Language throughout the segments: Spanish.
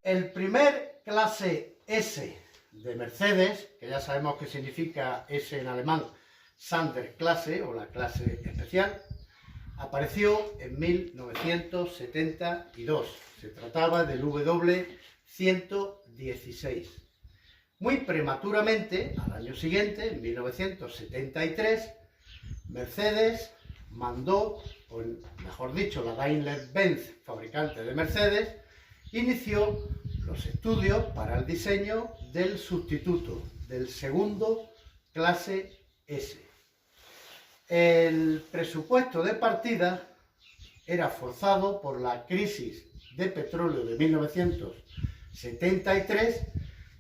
El primer clase S de Mercedes, que ya sabemos que significa S en alemán, Sonderklasse o la clase especial, apareció en 1972. Se trataba del W116. Muy prematuramente, al año siguiente, en 1973, Mercedes mandó, o mejor dicho, la Daimler-Benz, fabricante de Mercedes, inició los estudios para el diseño del sustituto, del segundo clase S. El presupuesto de partida era forzado por la crisis de petróleo de 1973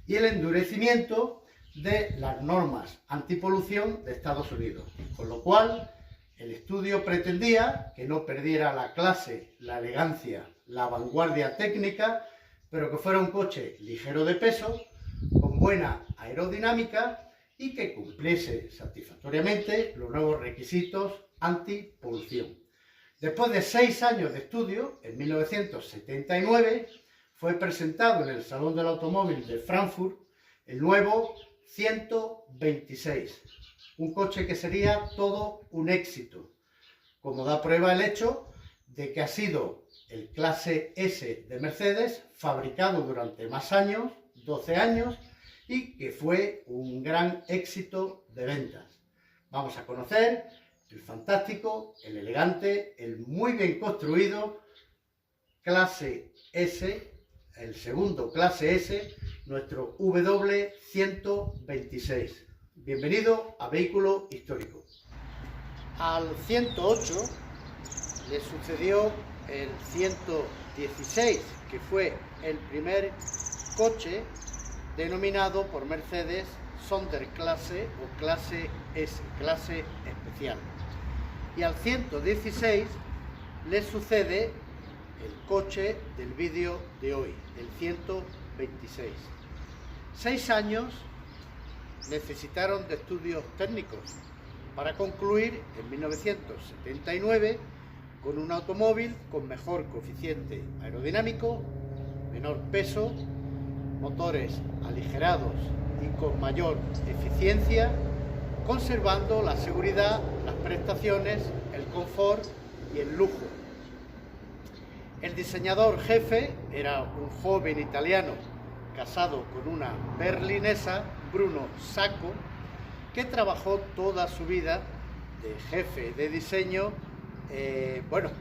y el endurecimiento de las normas antipolución de Estados Unidos, con lo cual el estudio pretendía que no perdiera la clase, la elegancia, la vanguardia técnica, pero que fuera un coche ligero de peso, con buena aerodinámica y que cumpliese satisfactoriamente los nuevos requisitos antipolución. Después de 6 años de estudio, en 1979, fue presentado en el Salón del Automóvil de Frankfurt el nuevo 126, un coche que sería todo un éxito, como da prueba el hecho de que ha sido el clase S de Mercedes fabricado durante más años, 12 años, y que fue un gran éxito de ventas. Vamos a conocer el fantástico, el elegante, el muy bien construido clase S, el segundo clase S, nuestro W126. Bienvenido a Vehículo Histórico. Al 108 le sucedió el 116, que fue el primer coche denominado por Mercedes Sonderklasse o clase S, clase especial. Y al 116 le sucede el coche del vídeo de hoy, el 126. 6 años necesitaron de estudios técnicos para concluir en 1979 con un automóvil con mejor coeficiente aerodinámico, menor peso, motores aligerados y con mayor eficiencia, conservando la seguridad, las prestaciones, el confort y el lujo. El diseñador jefe era un joven italiano casado con una berlinesa, Bruno Sacco, que trabajó toda su vida de jefe de diseño.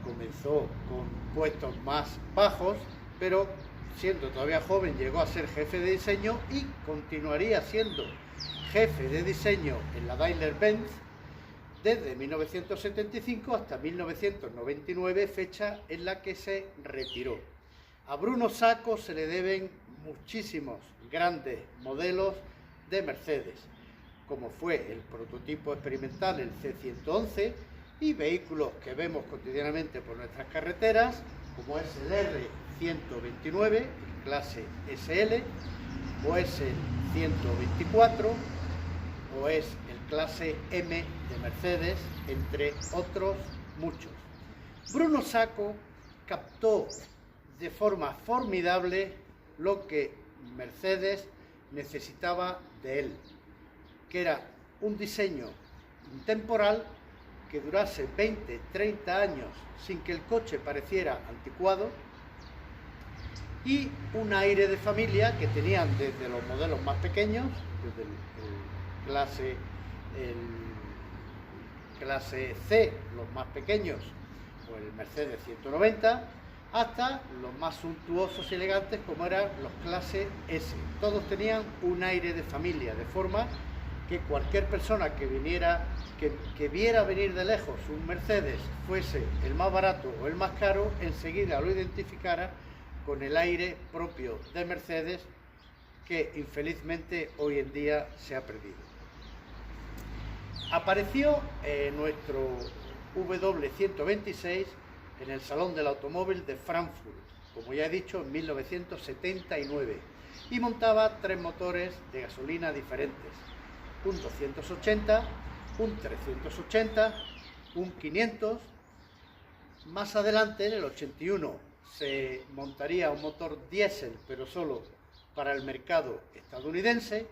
Comenzó con puestos más bajos, pero siendo todavía joven llegó a ser jefe de diseño y continuaría siendo jefe de diseño en la Daimler-Benz desde 1975 hasta 1999, fecha en la que se retiró. A Bruno Sacco se le deben muchísimos grandes modelos de Mercedes, como fue el prototipo experimental, el C111, y vehículos que vemos cotidianamente por nuestras carreteras, como es el R129, clase SL, o es el 124, o es el clase M de Mercedes, entre otros muchos. Bruno Sacco captó de forma formidable lo que Mercedes necesitaba de él, que era un diseño intemporal que durase 20-30 años sin que el coche pareciera anticuado, y un aire de familia que tenían desde los modelos más pequeños, desde el clase C, los más pequeños, o el Mercedes 190, hasta los más suntuosos y elegantes como eran los clase S. Todos tenían un aire de familia, de forma que cualquier persona que viniera, que viera venir de lejos un Mercedes, fuese el más barato o el más caro, enseguida lo identificara con el aire propio de Mercedes, que infelizmente hoy en día se ha perdido. Apareció nuestro W126 en el Salón del Automóvil de Frankfurt, como ya he dicho, en 1979, y montaba 3 motores de gasolina diferentes: un 280, un 380, un 500. Más adelante, en el 81, se montaría un motor diésel, pero solo para el mercado estadounidense,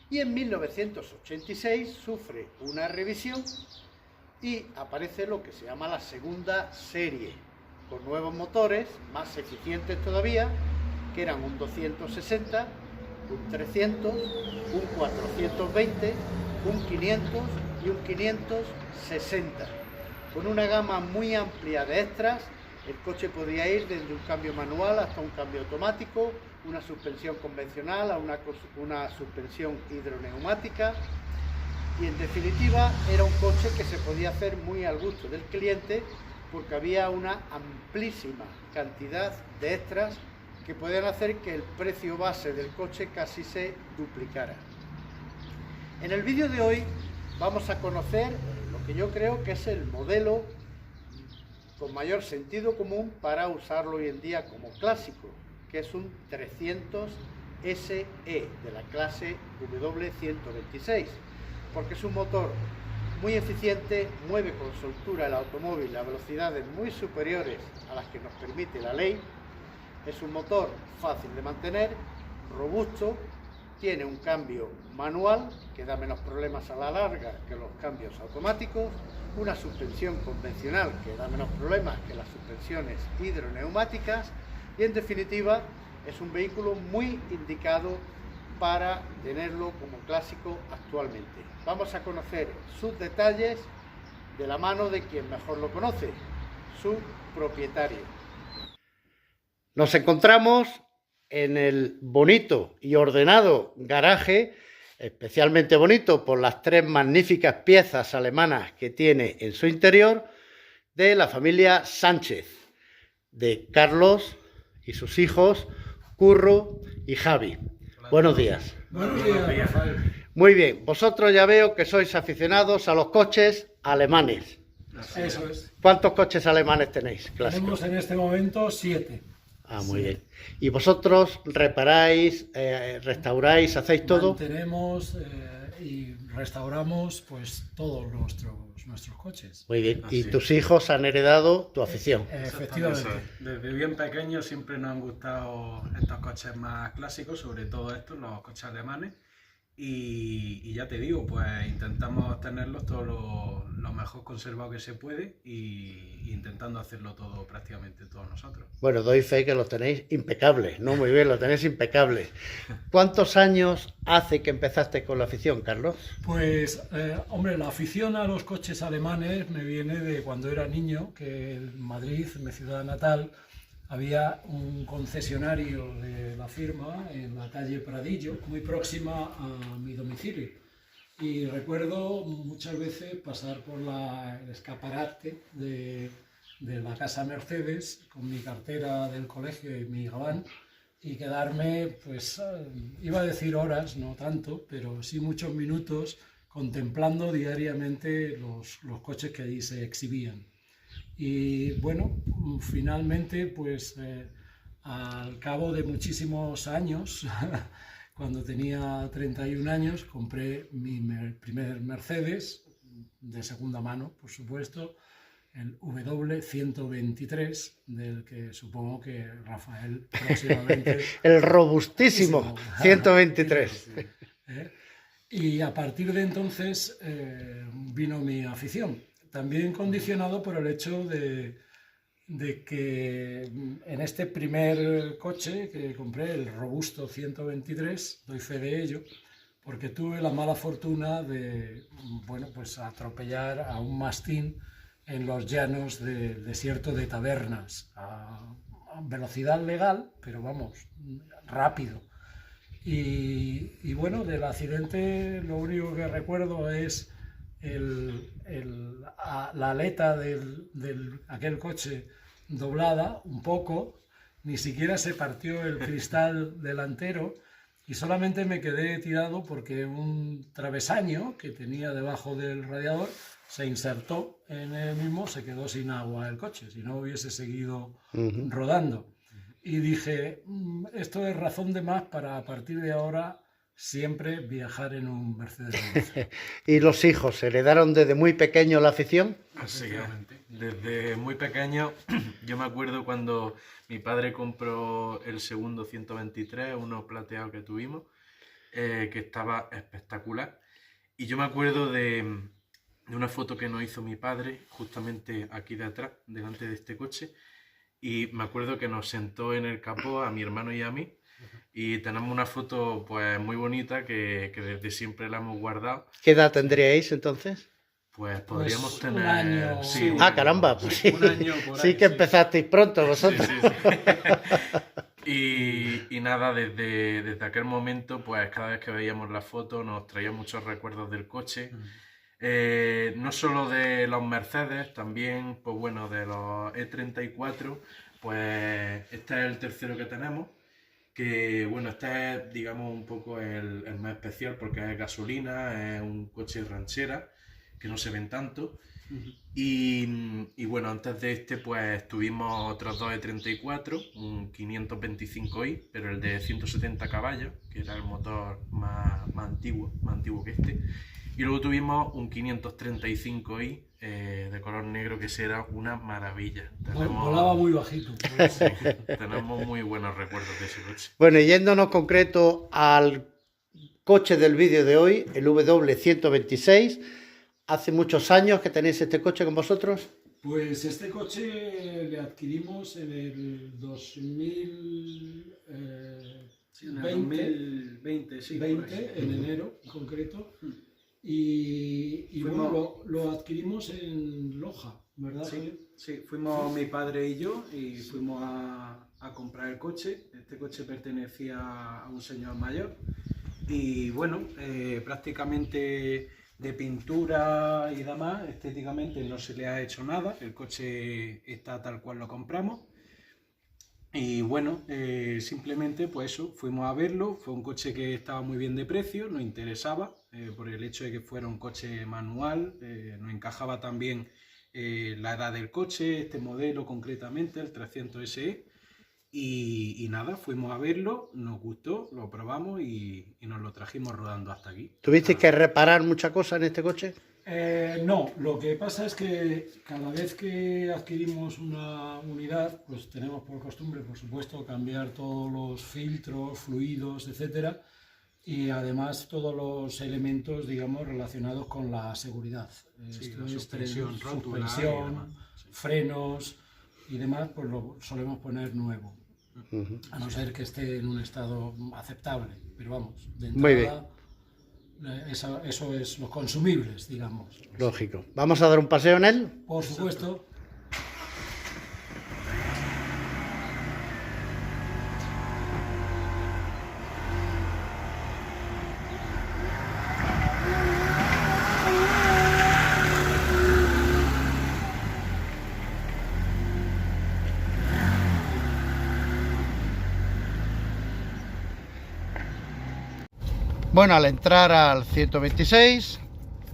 y en 1986 sufre una revisión y aparece lo que se llama la segunda serie, con nuevos motores más eficientes todavía, que eran un 260, un 300, un 420, un 500 y un 560, con una gama muy amplia de extras. El coche podía ir desde un cambio manual hasta un cambio automático, una suspensión convencional a una suspensión hidroneumática, y en definitiva era un coche que se podía hacer muy al gusto del cliente, porque había una amplísima cantidad de extras que podían hacer que el precio base del coche casi se duplicara. En el vídeo de hoy vamos a conocer lo que yo creo que es el modelo con mayor sentido común para usarlo hoy en día como clásico, que es un 300 SE de la clase W126, porque es un motor muy eficiente, mueve con soltura el automóvil a velocidades muy superiores a las que nos permite la ley. Es un motor fácil de mantener, robusto, tiene un cambio manual que da menos problemas a la larga que los cambios automáticos, una suspensión convencional que da menos problemas que las suspensiones hidroneumáticas, y en definitiva es un vehículo muy indicado para tenerlo como clásico actualmente. Vamos a conocer sus detalles de la mano de quien mejor lo conoce, su propietario. Nos encontramos en el bonito y ordenado garaje, especialmente bonito por las 3 magníficas piezas alemanas que tiene en su interior, de la familia Sánchez, de Carlos y sus hijos Curro y Javi. Buenos días. Buenos días, Rafael. Muy bien, vosotros ya veo que sois aficionados a los coches alemanes. Eso es. ¿Cuántos coches alemanes tenéis, clásicos? Tenemos en este momento 7. Ah, muy bien. ¿Y vosotros reparáis, restauráis, hacéis todo? Mantenemos y restauramos pues todos nuestros coches. Muy bien. Así Y es. tus hijos han heredado tu afición. Efectivamente. Desde bien pequeños siempre nos han gustado estos coches más clásicos, sobre todo estos, los coches alemanes. Y ya te digo, pues intentamos tenerlos todo lo mejor conservado que se puede, y intentando hacerlo todo, prácticamente todos nosotros. Bueno, doy fe que lo tenéis impecable, ¿no? Muy bien, lo tenéis impecable. ¿Cuántos años hace que empezaste con la afición, Carlos? Pues, hombre, la afición a los coches alemanes me viene de cuando era niño, que en Madrid, mi ciudad natal, había un concesionario de la firma en la calle Pradillo, muy próxima a mi domicilio. Y recuerdo muchas veces pasar por el escaparate de la casa Mercedes con mi cartera del colegio y mi gabán, y quedarme, pues, iba a decir horas, no tanto, pero sí muchos minutos contemplando diariamente los coches que allí se exhibían. Y bueno, finalmente, pues al cabo de muchísimos años, cuando tenía 31 años, compré mi primer Mercedes, de segunda mano, por supuesto, el W123, del que supongo que Rafael próximamente... El robustísimo 123. Y a partir de entonces vino mi afición, también condicionado por el hecho de que en este primer coche que compré, el robusto 123, doy fe de ello, porque tuve la mala fortuna de, bueno, pues atropellar a un mastín en los llanos del desierto de Tabernas, a velocidad legal, pero vamos, rápido. Y bueno, del accidente lo único que recuerdo es la aleta de aquel coche doblada un poco, ni siquiera se partió el cristal delantero y solamente me quedé tirado porque un travesaño que tenía debajo del radiador se insertó en el mismo, se quedó sin agua el coche, si no hubiese seguido rodando. Y dije, esto es razón de más para a partir de ahora siempre viajar en un Mercedes-Benz. ¿Y los hijos heredaron desde muy pequeño la afición? Así es, desde muy pequeño. Yo me acuerdo cuando mi padre compró el segundo 123, uno plateado que tuvimos, que estaba espectacular. Y yo me acuerdo de una foto que nos hizo mi padre, justamente aquí de atrás, delante de este coche. Y me acuerdo que nos sentó en el capó a mi hermano y a mí. Y tenemos una foto pues muy bonita que desde siempre la hemos guardado. ¿Qué edad tendríais entonces? Pues podríamos tener... un año. Sí, caramba, pues sí. Un año por ahí, sí que empezasteis pronto vosotros. Sí. Y nada, desde aquel momento, pues cada vez que veíamos la foto nos traía muchos recuerdos del coche. No solo de los Mercedes, también, pues bueno, de los E34, pues este es el tercero que tenemos, que bueno, este es, digamos, un poco el más especial porque es gasolina, es un coche ranchera, que no se ven tanto. Y bueno, antes de este pues tuvimos otros dos E34, un 525i, pero el de 170 caballos, que era el motor más antiguo que este. Y luego tuvimos un 535i de color negro, que será una maravilla. Volaba muy bajito. Sí, tenemos muy buenos recuerdos de ese coche. Bueno, y yéndonos concreto al coche del vídeo de hoy, el W126. ¿Hace muchos años que tenéis este coche con vosotros? Pues este coche le adquirimos en el 2020, sí, en enero en concreto. Y bueno, lo adquirimos en Loja, ¿verdad? Sí, fuimos mi padre y yo y fuimos a comprar el coche. Este coche pertenecía a un señor mayor y bueno, prácticamente de pintura y demás, estéticamente no se le ha hecho nada, el coche está tal cual lo compramos. Y bueno, simplemente pues eso, fuimos a verlo, fue un coche que estaba muy bien de precio, nos interesaba, por el hecho de que fuera un coche manual, nos encajaba también la edad del coche, este modelo concretamente, el 300 SE, y nada, fuimos a verlo, nos gustó, lo probamos y nos lo trajimos rodando hasta aquí. ¿Tuvisteis que reparar muchas cosas en este coche? No, lo que pasa es que cada vez que adquirimos una unidad, pues tenemos por costumbre, por supuesto, cambiar todos los filtros, fluidos, etcétera, y además todos los elementos, digamos, relacionados con la seguridad. Sí, Esto es suspensión, suspensión, frenos y demás, pues lo solemos poner nuevo, a no ser que esté en un estado aceptable, pero vamos, de entrada. Muy bien. Eso es los consumibles, digamos. Lógico. ¿Vamos a dar un paseo en él? Por supuesto. Bueno, al entrar al 126,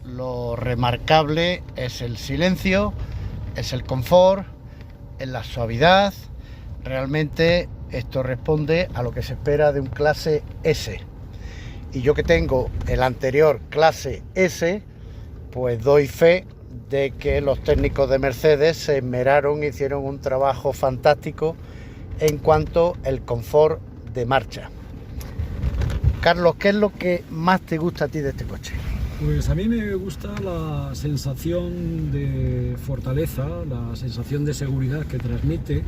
lo remarcable es el silencio, es el confort, es la suavidad. Realmente esto responde a lo que se espera de un clase S. Y yo que tengo el anterior clase S, pues doy fe de que los técnicos de Mercedes se esmeraron, hicieron un trabajo fantástico en cuanto al confort de marcha. Carlos, ¿qué es lo que más te gusta a ti de este coche? Pues a mí me gusta la sensación de fortaleza, la sensación de seguridad que transmite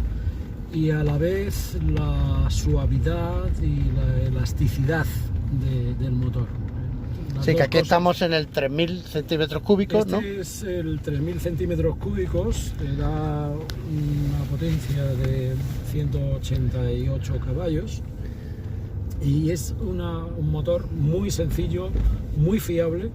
y a la vez la suavidad y la elasticidad del motor. Sí, que aquí estamos en el 3000 centímetros cúbicos, ¿no? Este es el 3000 centímetros cúbicos, da una potencia de 188 caballos y es un motor muy sencillo, muy fiable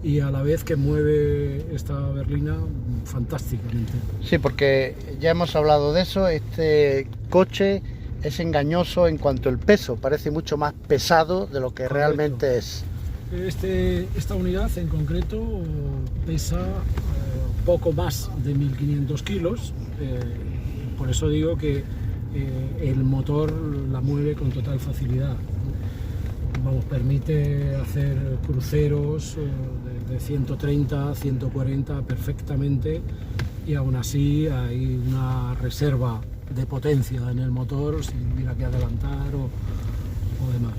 y a la vez que mueve esta berlina fantásticamente. Sí, porque ya hemos hablado de eso, este coche es engañoso en cuanto al peso, parece mucho más pesado de lo que Correcto. Realmente es. Esta unidad en concreto pesa poco más de 1500 kilos, por eso digo que el motor la mueve con total facilidad. Vamos, permite hacer cruceros de 130 a 140 perfectamente y aún así hay una reserva de potencia en el motor si hubiera que adelantar o demás.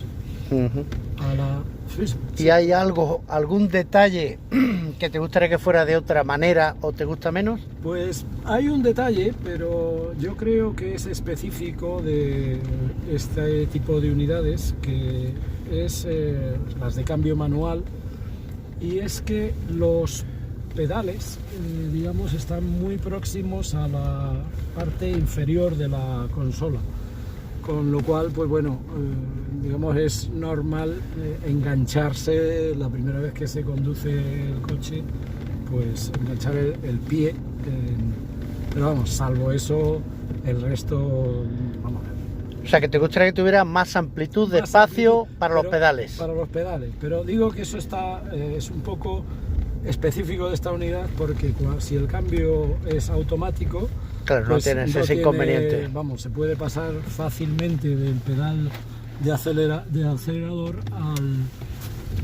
¿Y hay algún detalle que te gustaría que fuera de otra manera o te gusta menos? Pues hay un detalle, pero yo creo que es específico de este tipo de unidades, que es las de cambio manual, y es que los pedales, digamos, están muy próximos a la parte inferior de la consola. Con lo cual, pues bueno, digamos, es normal engancharse la primera vez que se conduce el coche, pues enganchar el pie, pero vamos, salvo eso, el resto, vamos. O sea, que te gustaría que tuviera más amplitud de espacio para los pedales. Para los pedales, pero digo que eso es un poco específico de esta unidad, porque si el cambio es automático, claro, pues no tienes ese inconveniente. Vamos, se puede pasar fácilmente del pedal de acelerador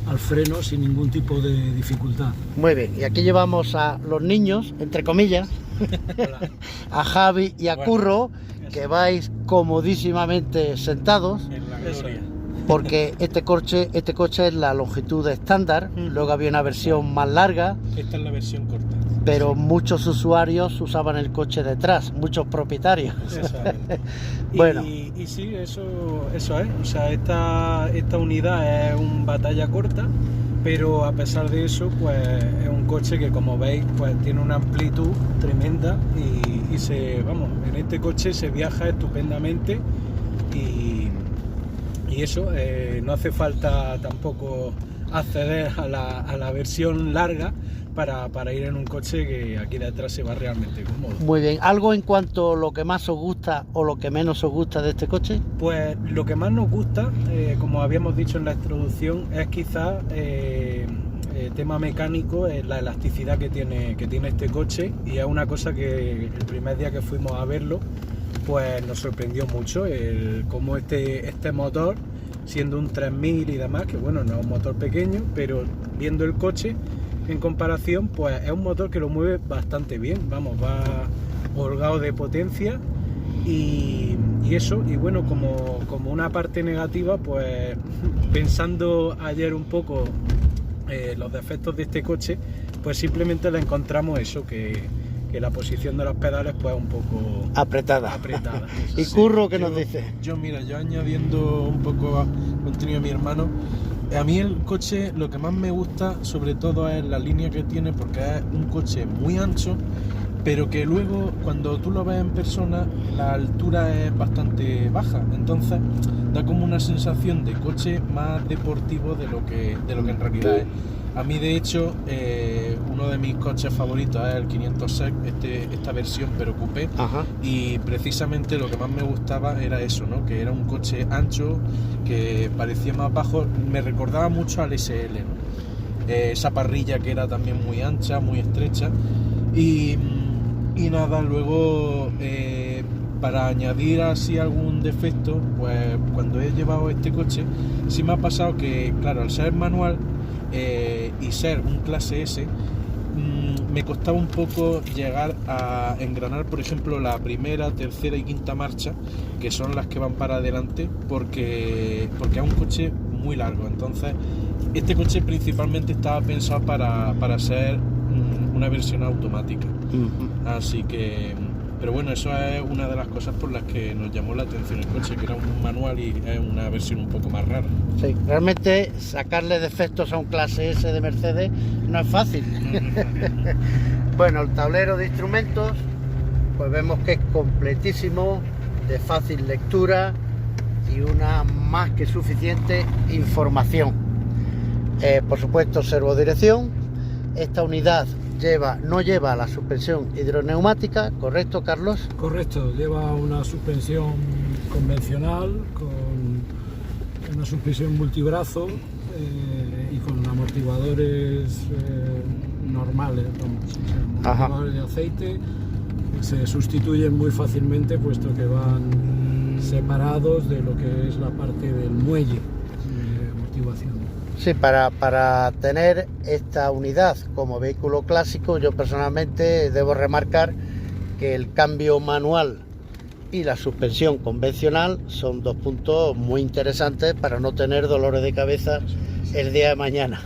al freno sin ningún tipo de dificultad. Muy bien, y aquí llevamos a los niños, entre comillas, a Javi y a Curro, que vais comodísimamente sentados. En la gloria. Porque este coche es la longitud estándar, luego había una versión más larga. Esta es la versión corta. Pero muchos usuarios usaban el coche detrás, muchos propietarios. Bueno. Y sí, eso es. O sea, esta unidad es un batalla corta, pero a pesar de eso, pues es un coche que, como veis, pues tiene una amplitud tremenda y en este coche se viaja estupendamente y eso, no hace falta tampoco acceder a la versión larga para ir en un coche que aquí detrás se va realmente cómodo. Muy bien, ¿algo en cuanto a lo que más os gusta o lo que menos os gusta de este coche? Pues lo que más nos gusta, como habíamos dicho en la introducción, es quizás tema mecánico, la elasticidad que tiene este coche, y es una cosa que el primer día que fuimos a verlo, pues nos sorprendió mucho, cómo este motor, siendo un 3000 y demás, que bueno, no es un motor pequeño, pero viendo el coche en comparación, pues es un motor que lo mueve bastante bien, vamos, va holgado de potencia y eso, y bueno, como una parte negativa, pues pensando ayer un poco los defectos de este coche, pues simplemente le encontramos eso, que la posición de los pedales pues un poco apretada. ¿Y sí, Curro qué nos dice? Yo añadiendo un poco contenido a mi hermano, a mí el coche lo que más me gusta sobre todo es la línea que tiene, porque es un coche muy ancho, pero que luego cuando tú lo ves en persona la altura es bastante baja, entonces da como una sensación de coche más deportivo de lo que en realidad es. A mí, de hecho, uno de mis coches favoritos es el 506, esta versión, pero coupé. Ajá. Y precisamente lo que más me gustaba era eso, ¿no? Que era un coche ancho, que parecía más bajo, me recordaba mucho al SL, ¿no? Esa parrilla que era también muy ancha, muy estrecha. Y nada, luego para añadir así algún defecto, pues cuando he llevado este coche, sí me ha pasado que, claro, al ser manual, y ser un clase S, me costaba un poco llegar a engranar, por ejemplo, la primera, tercera y quinta marcha, que son las que van para adelante, porque es un coche muy largo. Entonces, este coche principalmente estaba pensado para ser una versión automática. Así que, pero bueno, eso es una de las cosas por las que nos llamó la atención el coche, que era un manual y es una versión un poco más rara. Sí, realmente sacarle defectos a un clase S de Mercedes no es fácil. Bueno, el tablero de instrumentos, pues vemos que es completísimo, de fácil lectura y una más que suficiente información. Por supuesto, servodirección. Esta unidad no lleva la suspensión hidroneumática, ¿correcto, Carlos? Correcto, lleva una suspensión convencional con una suspensión multibrazo y con amortiguadores normales, vamos, o sea, amortiguadores de aceite, que se sustituyen muy fácilmente puesto que van separados de lo que es la parte del muelle de amortiguación. Sí, para tener esta unidad como vehículo clásico, yo personalmente debo remarcar que el cambio manual y la suspensión convencional son dos puntos muy interesantes para no tener dolores de cabeza el día de mañana.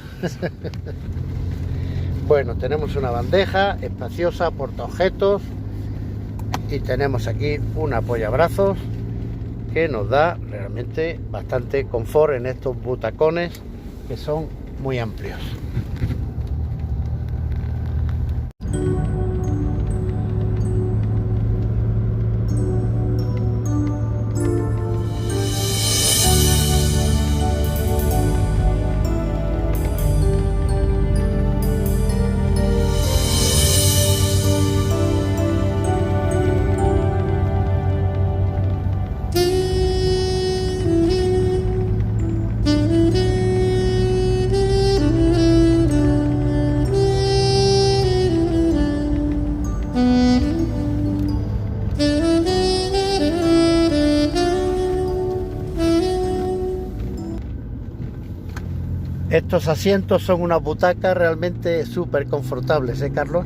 Bueno, tenemos una bandeja espaciosa, portaobjetos, y tenemos aquí un apoyabrazos que nos da realmente bastante confort en estos butacones que son muy amplios. Estos asientos son unas butacas realmente súper confortables, ¿eh, Carlos?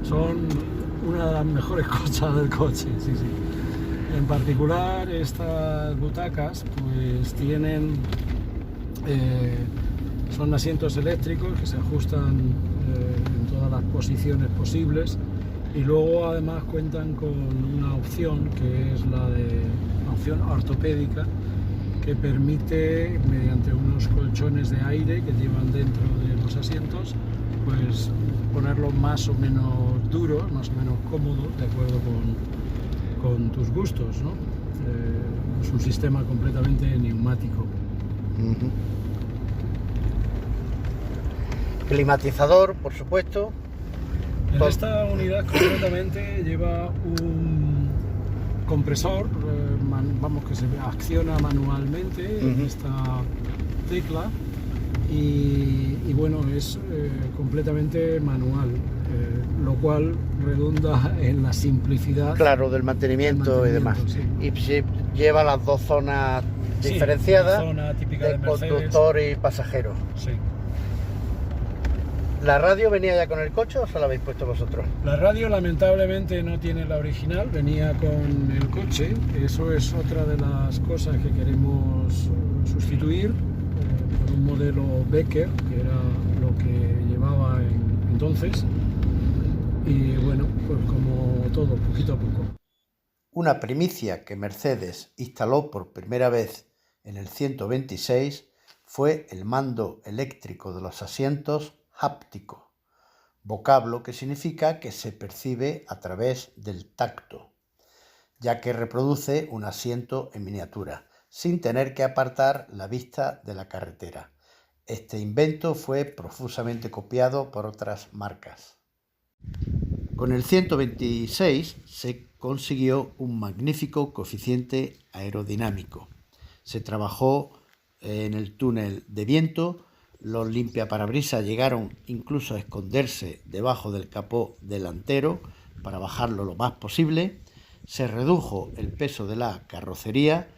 Son una de las mejores cosas del coche, sí, sí. En particular estas butacas pues tienen, son asientos eléctricos que se ajustan en todas las posiciones posibles, y luego además cuentan con una opción que es la opción ortopédica, que permite, mediante unos colchones de aire que llevan dentro de los asientos, pues ponerlos más o menos duros, más o menos cómodos, de acuerdo con tus gustos, ¿no? Es un sistema completamente neumático. Climatizador, por supuesto. En esta unidad concretamente lleva un compresor, vamos, que se acciona manualmente en esta tecla, y bueno, es completamente manual, lo cual redunda en la simplicidad, claro, del mantenimiento y demás. Sí. Y lleva las dos zonas diferenciadas, zona típica de conductor y pasajero. Sí. ¿La radio venía ya con el coche o se la habéis puesto vosotros? La radio lamentablemente no tiene la original, venía con el coche. Eso es otra de las cosas que queremos sustituir por un modelo Becker, que era lo que llevaba entonces. Y bueno, pues como todo, poquito a poco. Una primicia que Mercedes instaló por primera vez en el 126 fue el mando eléctrico de los asientos háptico, vocablo que significa que se percibe a través del tacto, ya que reproduce un asiento en miniatura, sin tener que apartar la vista de la carretera. Este invento fue profusamente copiado por otras marcas. Con el 126 se consiguió un magnífico coeficiente aerodinámico. Se trabajó en el túnel de viento. Los limpiaparabrisas llegaron incluso a esconderse debajo del capó delantero para bajarlo lo más posible. Se redujo el peso de la carrocería,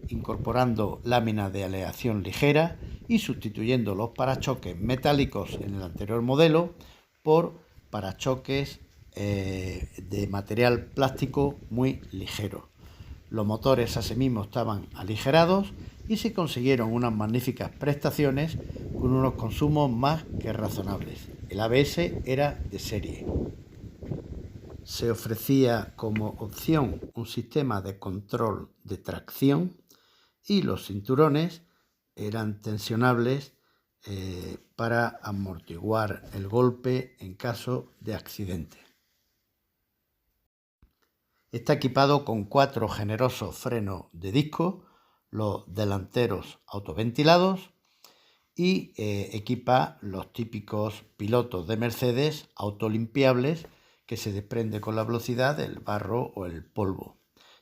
incorporando láminas de aleación ligera y sustituyendo los parachoques metálicos en el anterior modelo por parachoques de material plástico muy ligero. Los motores asimismo estaban aligerados y se consiguieron unas magníficas prestaciones con unos consumos más que razonables. El ABS era de serie. Se ofrecía como opción un sistema de control de tracción y los cinturones eran tensionables para amortiguar el golpe en caso de accidente. Está equipado con 4 generosos frenos de disco, los delanteros autoventilados, y equipa los típicos pilotos de Mercedes autolimpiables que se desprende con la velocidad del barro o el polvo.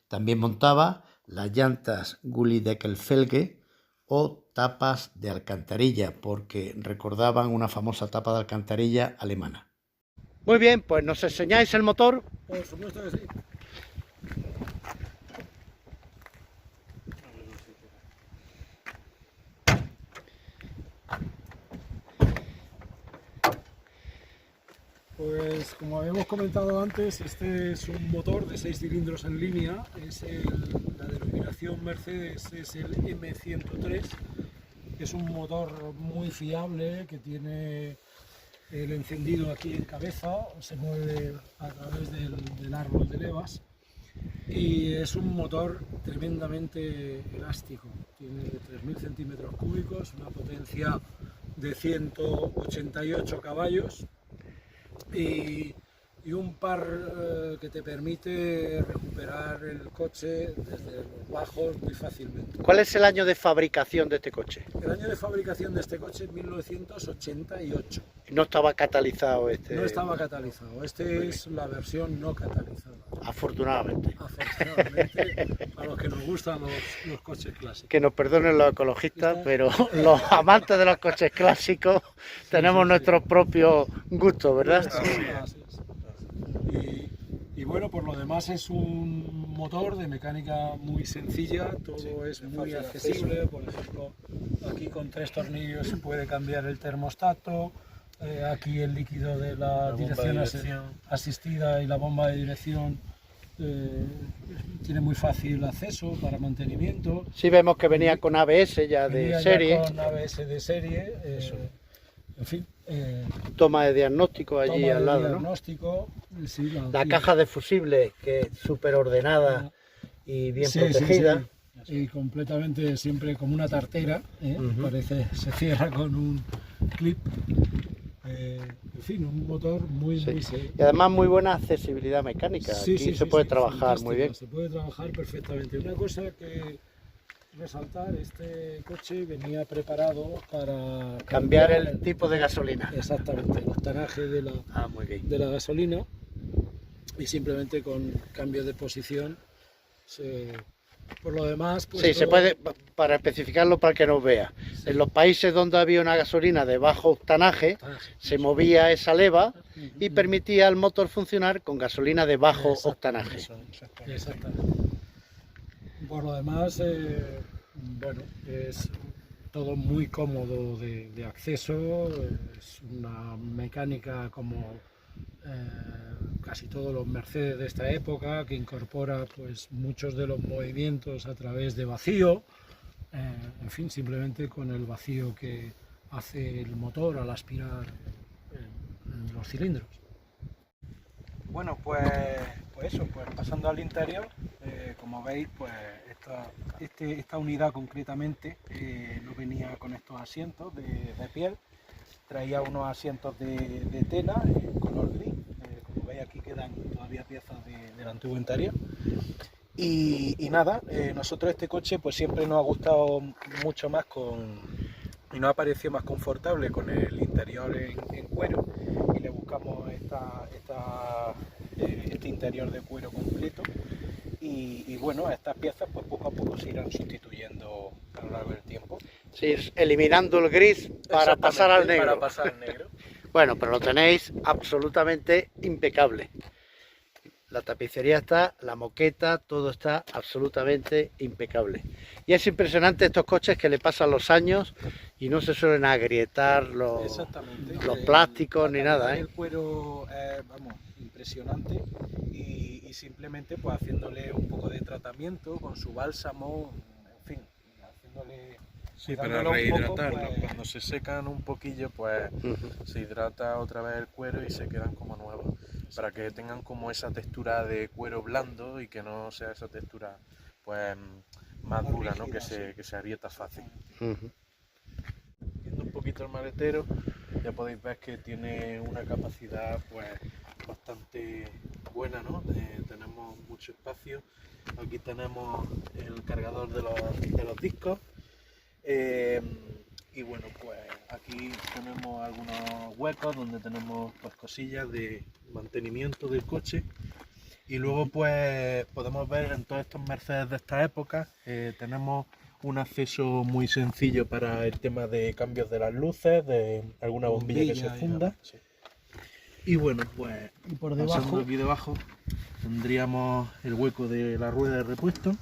También montaba las llantas Gullydeckelfelge o tapas de alcantarilla, porque recordaban una famosa tapa de alcantarilla alemana. Muy bien, pues nos enseñáis el motor. Por supuesto que sí. Pues como habíamos comentado antes, este es un motor de 6 cilindros en línea, la denominación Mercedes es el M103, es un motor muy fiable que tiene el encendido aquí en cabeza, se mueve a través del árbol de levas y es un motor tremendamente elástico, tiene 3.000 centímetros cúbicos, una potencia de 188 caballos. Y un par que te permite recuperar el coche desde los bajos muy fácilmente. ¿Cuál es el año de fabricación de este coche? El año de fabricación de este coche es 1988. No estaba catalizado este. No estaba catalizado, este es la versión no catalizada. Afortunadamente. Afortunadamente, a los que nos gustan los coches clásicos. Que nos perdonen los ecologistas, pero los amantes de los coches clásicos tenemos nuestros propios gustos, ¿verdad? Así es. Y bueno, por lo demás es un motor de mecánica muy sencilla, todo es muy accesible, por ejemplo, aquí con 3 tornillos se puede cambiar el termostato, aquí el líquido de la dirección asistida y la bomba de dirección tiene muy fácil acceso para mantenimiento. Sí, vemos que venía con ABS ya de serie. Con ABS de serie, en fin. Toma de diagnóstico allí al lado, diagnóstico, ¿no? Sí, la caja de fusibles, que es súper ordenada y bien protegida. Sí. Y completamente siempre como una tartera, parece, se cierra con un clip. En fin, un motor muy serio. Y además muy buena accesibilidad mecánica. Aquí se puede trabajar muy bien. Se puede trabajar perfectamente. Una cosa que resaltar, este coche venía preparado para cambiar el tipo de gasolina. Exactamente, el octanaje de la gasolina, y simplemente con cambio de posición por lo demás pues sí, se puede, para especificarlo para que nos vea, en los países donde había una gasolina de bajo octanaje se movía esa leva y permitía al motor funcionar con gasolina de bajo octanaje. Exactamente. Por lo demás, bueno, es todo muy cómodo de acceso, es una mecánica como casi todos los Mercedes de esta época, que incorpora pues muchos de los movimientos a través de vacío, en fin, simplemente con el vacío que hace el motor al aspirar los cilindros. Bueno, pues eso, pues pasando al interior, como veis, pues esta unidad concretamente no venía con estos asientos de piel, traía unos asientos de tela en color gris, como veis aquí quedan todavía piezas del antiguo interior. Y nada, nosotros este coche pues siempre nos ha gustado mucho más y nos ha parecido más confortable con el interior en cuero, y le buscamos este interior de cuero completo, y bueno, estas piezas pues poco a poco se irán sustituyendo a lo largo del tiempo. Sí, eliminando el gris para pasar al negro. Para pasar al negro. Bueno, pero lo tenéis absolutamente impecable. la tapicería está, la moqueta, todo está absolutamente impecable. Y es impresionante estos coches que le pasan los años y no se suelen agrietar los plásticos ni nada, ¿eh? El cuero es, vamos, impresionante y simplemente pues haciéndole un poco de tratamiento con su bálsamo, en fin, haciéndole... Sí, para rehidratarlo, pues, cuando se secan un poquillo, pues se hidrata otra vez el cuero y se quedan como nuevos, para que tengan como esa textura de cuero blando y que no sea esa textura pues más dura, ¿no? Que se agrieta fácil. Viendo un poquito el maletero, ya podéis ver que tiene una capacidad pues bastante buena, ¿no? Tenemos mucho espacio. Aquí tenemos el cargador de los discos. Y bueno, pues aquí tenemos algunos huecos donde tenemos pues cosillas de mantenimiento del coche, y luego pues podemos ver en todos estos Mercedes de esta época tenemos un acceso muy sencillo para el tema de cambios de las luces, de alguna bombilla que se funda. Y bueno, pues y por debajo, aquí debajo tendríamos el hueco de la rueda de repuesto.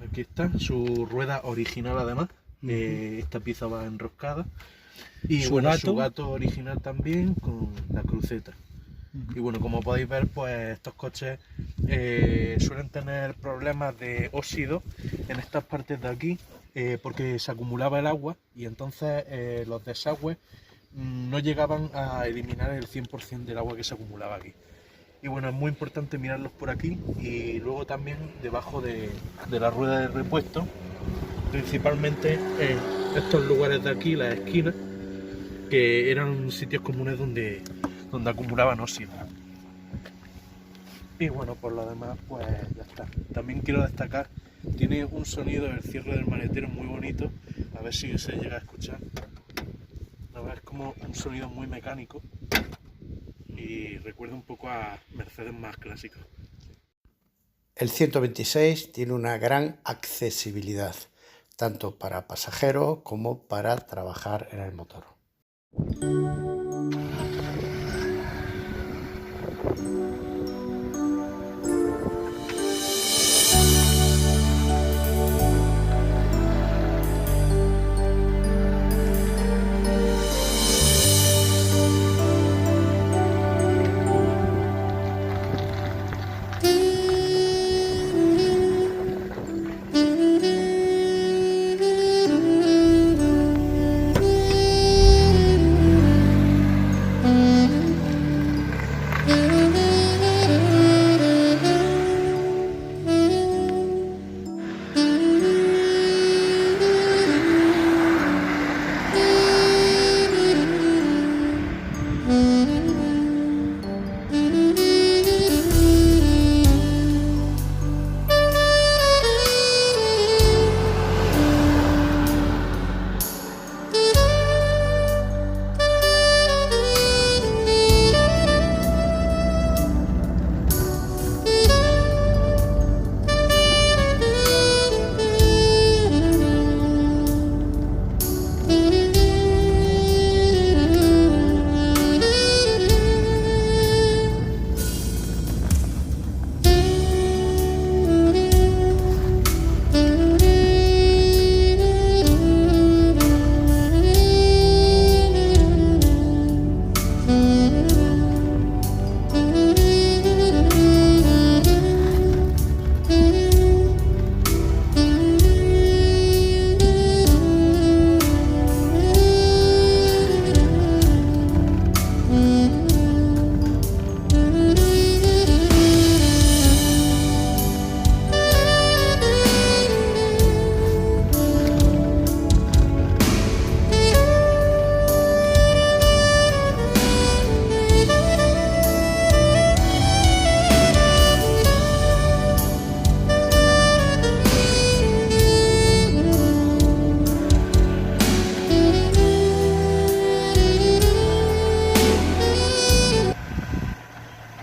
Aquí está, su rueda original además, esta pieza va enroscada. Y su gato original también con la cruceta. Y bueno, como podéis ver, pues estos coches suelen tener problemas de óxido en estas partes de aquí, porque se acumulaba el agua y entonces los desagües no llegaban a eliminar el 100% del agua que se acumulaba aquí. Y bueno, es muy importante mirarlos por aquí y luego también debajo de la rueda de repuesto, principalmente en estos lugares de aquí, las esquinas, que eran sitios comunes donde acumulaban óxido. Y bueno, por lo demás, pues ya está. También quiero destacar, tiene un sonido del cierre del maletero muy bonito, a ver si se llega a escuchar. La verdad es como un sonido muy mecánico y recuerda un poco a Mercedes más clásicos. El 126 tiene una gran accesibilidad, tanto para pasajeros como para trabajar en el motor.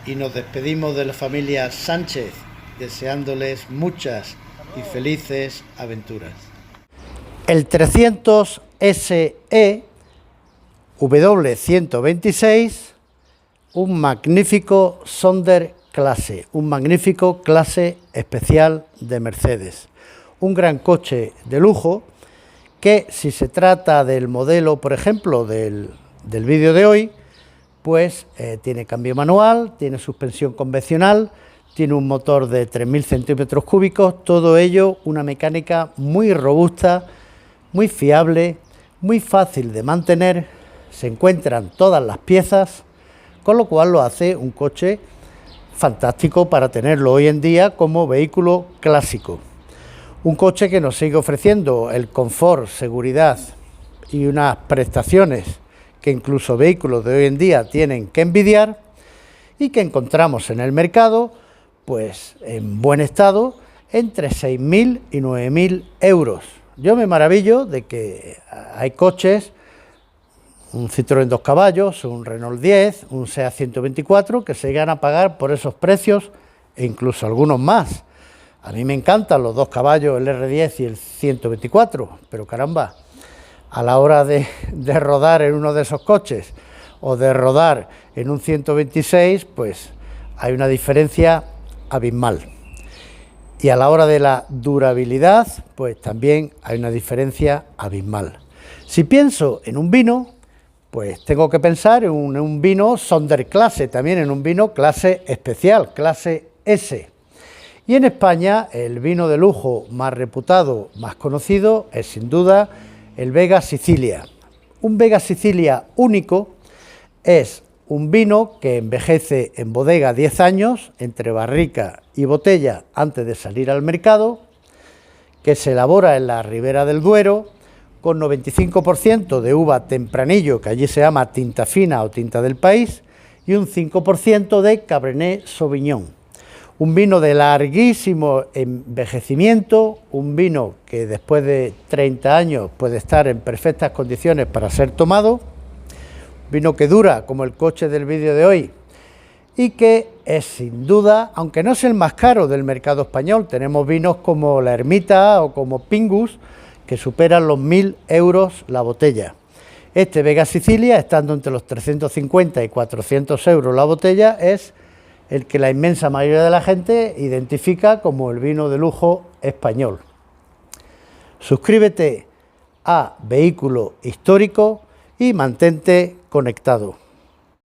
Y nos despedimos de la familia Sánchez, deseándoles muchas y felices aventuras. El 300 SE W126, un magnífico Sonder clase, un magnífico clase especial de Mercedes. Un gran coche de lujo que, si se trata del modelo, por ejemplo, del vídeo de hoy, pues tiene cambio manual, tiene suspensión convencional, tiene un motor de 3.000 centímetros cúbicos, todo ello una mecánica muy robusta, muy fiable, muy fácil de mantener, se encuentran todas las piezas, con lo cual lo hace un coche fantástico para tenerlo hoy en día como vehículo clásico. Un coche que nos sigue ofreciendo el confort, seguridad y unas prestaciones que incluso vehículos de hoy en día tienen que envidiar y que encontramos en el mercado pues en buen estado entre 6.000 y 9.000 euros. Yo me maravillo de que hay coches, un Citroën 2 caballos, un Renault 10, un SEAT 124 que se llegan a pagar por esos precios e incluso algunos más. A mí me encantan los 2 caballos, el R10 y el 124, pero caramba, a la hora de rodar en uno de esos coches o de rodar en un 126, pues hay una diferencia abismal. Y a la hora de la durabilidad, pues también hay una diferencia abismal. Si pienso en un vino, pues tengo que pensar en un vino Sonderklasse, también en un vino clase especial, clase S. Y en España el vino de lujo más reputado, más conocido, es sin duda el Vega Sicilia. Un Vega Sicilia único es un vino que envejece en bodega 10 años, entre barrica y botella antes de salir al mercado, que se elabora en la Ribera del Duero, con 95% de uva tempranillo, que allí se llama tinta fina o tinta del país, y un 5% de Cabernet Sauvignon. Un vino de larguísimo envejecimiento, un vino que después de 30 años puede estar en perfectas condiciones para ser tomado, vino que dura como el coche del vídeo de hoy y que es sin duda, aunque no es el más caro del mercado español, tenemos vinos como la Ermita o como Pingus que superan los 1.000 euros la botella. Este Vega Sicilia, estando entre los 350 y 400 euros la botella, es el que la inmensa mayoría de la gente identifica como el vino de lujo español. Suscríbete a Vehículo Histórico y mantente conectado.